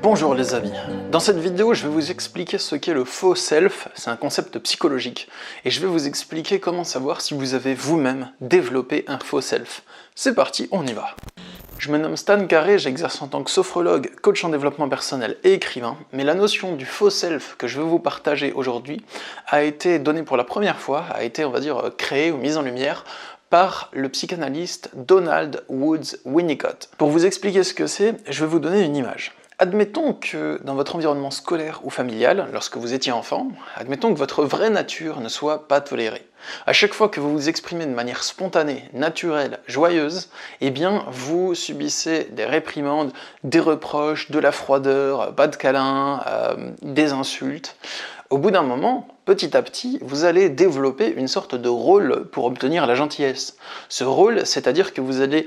Bonjour les amis, dans cette vidéo je vais vous expliquer ce qu'est le faux self, c'est un concept psychologique, et je vais vous expliquer comment savoir si vous avez vous-même développé un faux self. C'est parti, on y va. Je me nomme Stan Carré, j'exerce en tant que sophrologue, coach en développement personnel et écrivain, mais la notion du faux self que je vais vous partager aujourd'hui a été donnée pour la première fois, a été on va dire créée ou mise en lumière par le psychanalyste Donald Woods Winnicott. Pour vous expliquer ce que c'est, je vais vous donner une image. Admettons que dans votre environnement scolaire ou familial, lorsque vous étiez enfant, admettons que votre vraie nature ne soit pas tolérée. À chaque fois que vous vous exprimez de manière spontanée, naturelle, joyeuse, eh bien vous subissez des réprimandes, des reproches, de la froideur, pas de câlins, des insultes. Au bout d'un moment, petit à petit, vous allez développer une sorte de rôle pour obtenir la gentillesse. Ce rôle, c'est-à-dire que vous allez,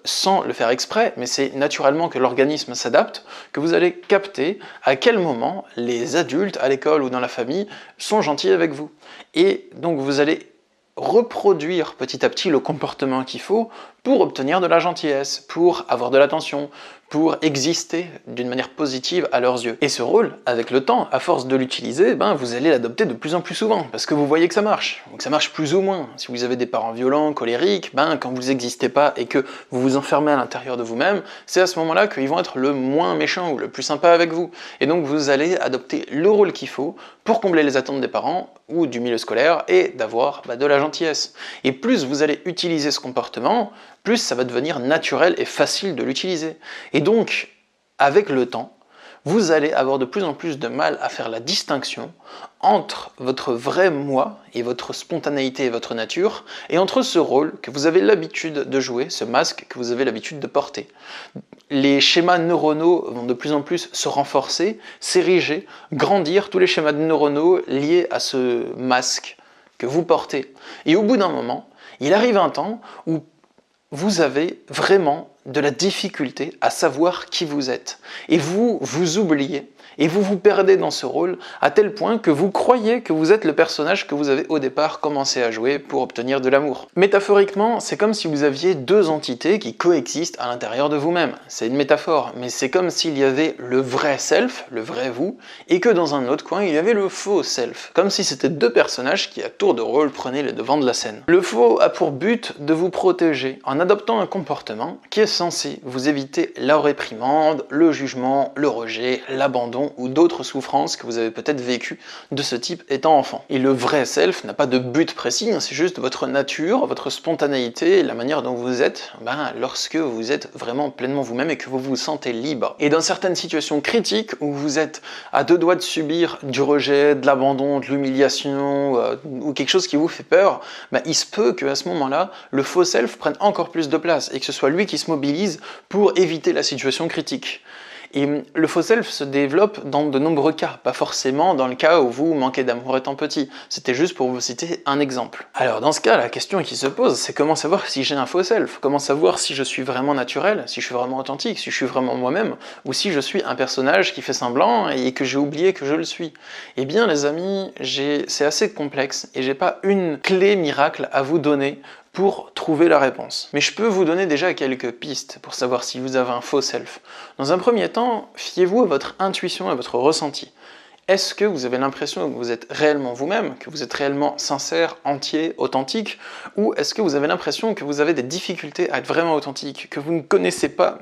sans le faire exprès, mais c'est naturellement que l'organisme s'adapte, que vous allez capter à quel moment les adultes, à l'école ou dans la famille, sont gentils avec vous. Et donc vous allez reproduire petit à petit le comportement qu'il faut pour obtenir de la gentillesse, pour avoir de l'attention, pour exister d'une manière positive à leurs yeux. Et ce rôle, avec le temps, à force de l'utiliser, vous allez l'adopter de plus en plus souvent, parce que vous voyez que ça marche. Donc ça marche plus ou moins. Si vous avez des parents violents, colériques, quand vous n'existez pas et que vous vous enfermez à l'intérieur de vous-même, c'est à ce moment-là qu'ils vont être le moins méchants ou le plus sympa avec vous. Et donc vous allez adopter le rôle qu'il faut pour combler les attentes des parents ou du milieu scolaire et d'avoir de la gentillesse. Et plus vous allez utiliser ce comportement, plus ça va devenir naturel et facile de l'utiliser. Et donc, avec le temps, vous allez avoir de plus en plus de mal à faire la distinction entre votre vrai moi et votre spontanéité et votre nature, et entre ce rôle que vous avez l'habitude de jouer, ce masque que vous avez l'habitude de porter. Les schémas neuronaux vont de plus en plus se renforcer, s'ériger, grandir, tous les schémas neuronaux liés à ce masque que vous portez. Et au bout d'un moment, il arrive un temps où vous avez vraiment de la difficulté à savoir qui vous êtes. Et vous vous oubliez, et vous vous perdez dans ce rôle à tel point que vous croyez que vous êtes le personnage que vous avez au départ commencé à jouer pour obtenir de l'amour. Métaphoriquement, c'est comme si vous aviez deux entités qui coexistent à l'intérieur de vous-même. C'est une métaphore, mais c'est comme s'il y avait le vrai self, le vrai vous, et que dans un autre coin, il y avait le faux self. Comme si c'était deux personnages qui, à tour de rôle, prenaient les devants de la scène. Le faux a pour but de vous protéger en adoptant un comportement qui est censé vous éviter la réprimande, le jugement, le rejet, l'abandon ou d'autres souffrances que vous avez peut-être vécues de ce type étant enfant. Et le vrai self n'a pas de but précis, c'est juste votre nature, votre spontanéité, la manière dont vous êtes lorsque vous êtes vraiment pleinement vous-même et que vous vous sentez libre. Et dans certaines situations critiques où vous êtes à deux doigts de subir du rejet, de l'abandon, de l'humiliation ou quelque chose qui vous fait peur, il se peut qu'à ce moment-là, le faux self prenne encore plus de place et que ce soit lui qui se mobilise pour éviter la situation critique. Et le faux self se développe dans de nombreux cas, pas forcément dans le cas où vous manquez d'amour étant petit. C'était juste pour vous citer un exemple. Alors dans ce cas, la question qui se pose, c'est comment savoir si j'ai un faux self? Comment savoir si je suis vraiment naturel, si je suis vraiment authentique, si je suis vraiment moi-même, ou si je suis un personnage qui fait semblant et que j'ai oublié que je le suis? Eh bien les amis, c'est assez complexe et j'ai pas une clé miracle à vous donner pour trouver la réponse. Mais je peux vous donner déjà quelques pistes pour savoir si vous avez un faux self. Dans un premier temps, fiez-vous à votre intuition et à votre ressenti. Est-ce que vous avez l'impression que vous êtes réellement vous-même, que vous êtes réellement sincère, entier, authentique, ou est-ce que vous avez l'impression que vous avez des difficultés à être vraiment authentique, que vous ne connaissez pas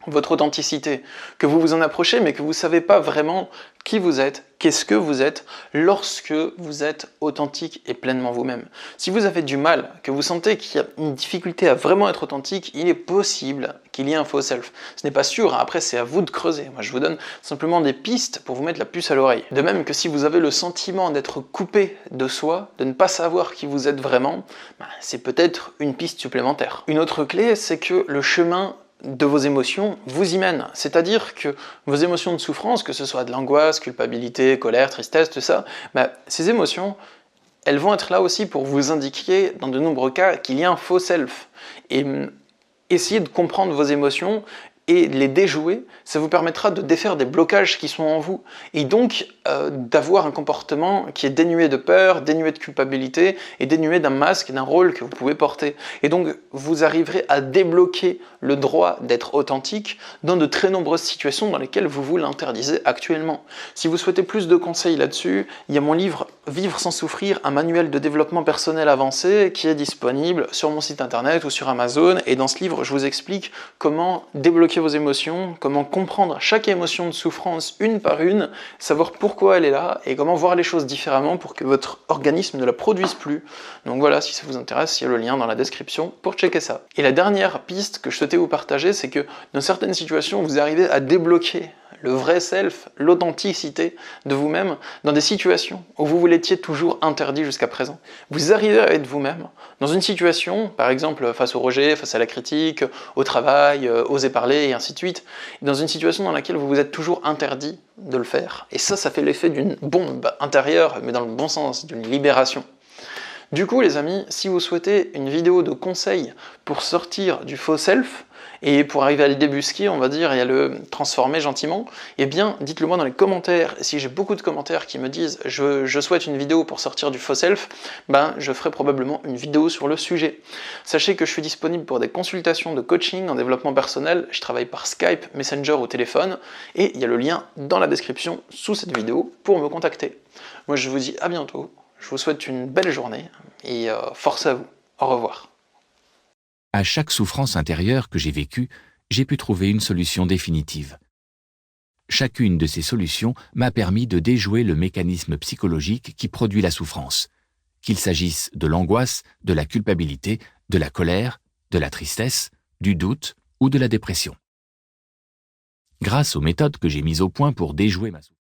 votre authenticité, que vous vous en approchez mais que vous ne savez pas vraiment qui vous êtes, qu'est-ce que vous êtes lorsque vous êtes authentique et pleinement vous-même. Si vous avez du mal, que vous sentez qu'il y a une difficulté à vraiment être authentique, il est possible qu'il y ait un faux self. Ce n'est pas sûr, après c'est à vous de creuser. Moi je vous donne simplement des pistes pour vous mettre la puce à l'oreille. De même que si vous avez le sentiment d'être coupé de soi, de ne pas savoir qui vous êtes vraiment, c'est peut-être une piste supplémentaire. Une autre clé, c'est que le chemin de vos émotions vous y mène. C'est-à-dire que vos émotions de souffrance, que ce soit de l'angoisse, culpabilité, colère, tristesse, tout ça, ces émotions, elles vont être là aussi pour vous indiquer, dans de nombreux cas, qu'il y a un faux self. Et essayez de comprendre vos émotions et les déjouer, ça vous permettra de défaire des blocages qui sont en vous, et donc d'avoir un comportement qui est dénué de peur, dénué de culpabilité, et dénué d'un masque et d'un rôle que vous pouvez porter. Et donc vous arriverez à débloquer le droit d'être authentique dans de très nombreuses situations dans lesquelles vous vous l'interdisez actuellement. Si vous souhaitez plus de conseils là-dessus, il y a mon livre « Vivre sans souffrir, un manuel de développement personnel avancé » qui est disponible sur mon site internet ou sur Amazon, et dans ce livre je vous explique comment débloquer vos émotions, comment comprendre chaque émotion de souffrance une par une, savoir pourquoi elle est là et comment voir les choses différemment pour que votre organisme ne la produise plus. Donc voilà, si ça vous intéresse, il y a le lien dans la description pour checker ça. Et la dernière piste que je souhaitais vous partager, c'est que dans certaines situations, vous arrivez à débloquer le vrai self, l'authenticité de vous-même dans des situations où vous l'étiez toujours interdit jusqu'à présent. Vous arrivez à être vous-même dans une situation, par exemple face au rejet, face à la critique, au travail, oser parler et ainsi de suite, dans une situation dans laquelle vous vous êtes toujours interdit de le faire. Et ça fait l'effet d'une bombe intérieure, mais dans le bon sens, d'une libération. Du coup les amis, si vous souhaitez une vidéo de conseils pour sortir du faux self, et pour arriver à le débusquer, on va dire, et à le transformer gentiment, eh bien, dites-le moi dans les commentaires. Si j'ai beaucoup de commentaires qui me disent « je souhaite une vidéo pour sortir du faux self », ben, je ferai probablement une vidéo sur le sujet. Sachez que je suis disponible pour des consultations de coaching en développement personnel. Je travaille par Skype, Messenger ou téléphone, et il y a le lien dans la description sous cette vidéo pour me contacter. Moi, je vous dis à bientôt. Je vous souhaite une belle journée, et force à vous. Au revoir. À chaque souffrance intérieure que j'ai vécue, j'ai pu trouver une solution définitive. Chacune de ces solutions m'a permis de déjouer le mécanisme psychologique qui produit la souffrance, qu'il s'agisse de l'angoisse, de la culpabilité, de la colère, de la tristesse, du doute ou de la dépression. Grâce aux méthodes que j'ai mises au point pour déjouer ma souffrance,